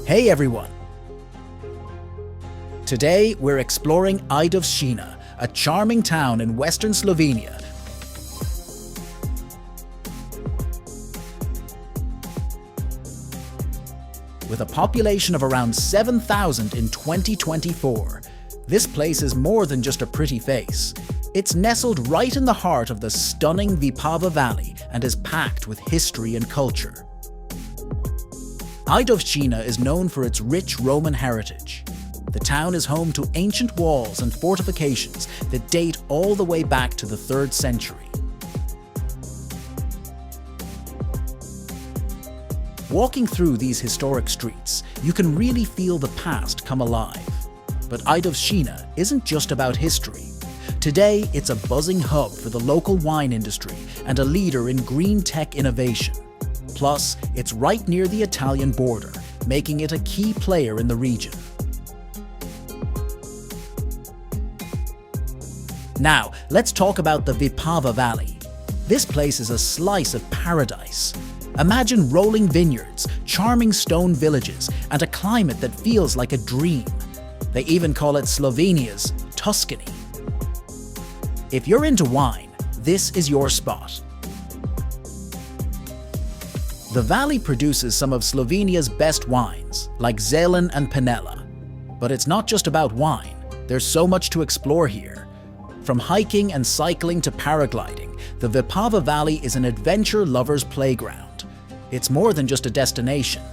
Hey everyone! Today we're exploring Ajdovščina, a charming town in western Slovenia. With a population of around 7,000 in 2024, this place is more than just a pretty face. It's nestled right in the heart of the stunning Vipava Valley and is packed with history and culture. Ajdovščina is known for its rich Roman heritage. The town is home to ancient walls and fortifications that date all the way back to the 3rd century. Walking through these historic streets, you can really feel the past come alive. But Ajdovščina isn't just about history. Today, it's a buzzing hub for the local wine industry and a leader in green tech innovation. Plus, it's right near the Italian border, making it a key player in the region. Now, let's talk about the Vipava Valley. This place is a slice of paradise. Imagine rolling vineyards, charming stone villages, and a climate that feels like a dream. They even call it Slovenia's Tuscany. If you're into wine, this is your spot. The valley produces some of Slovenia's best wines, like Zelen and Penela. But it's not just about wine. There's so much to explore here. From hiking and cycling to paragliding, the Vipava Valley is an adventure lover's playground. It's more than just a destination.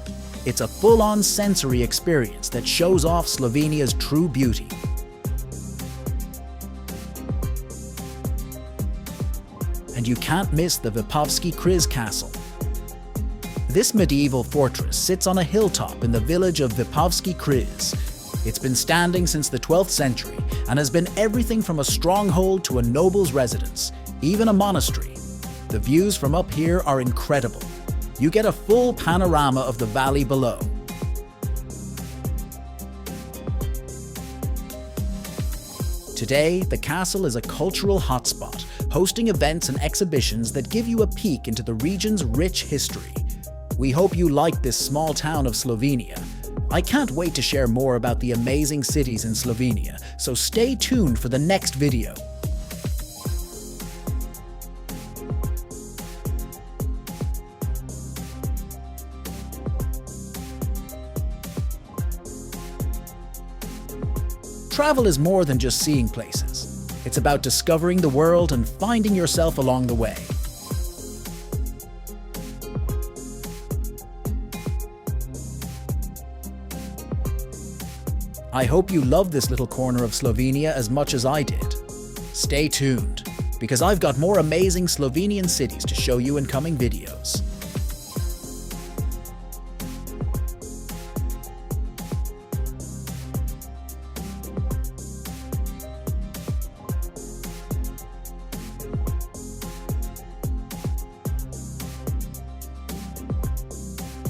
It's a full-on sensory experience that shows off Slovenia's true beauty. And you can't miss the Vipavski Križ Castle. This medieval fortress sits on a hilltop in the village of Vipavski Križ. It's been standing since the 12th century and has been everything from a stronghold to a noble's residence, even a monastery. The views from up here are incredible. You get a full panorama of the valley below. Today, the castle is a cultural hotspot, hosting events and exhibitions that give you a peek into the region's rich history. We hope you liked this small town of Slovenia. I can't wait to share more about the amazing cities in Slovenia, so stay tuned for the next video. Travel is more than just seeing places. It's about discovering the world and finding yourself along the way. I hope you love this little corner of Slovenia as much as I did. Stay tuned, because I've got more amazing Slovenian cities to show you in coming videos.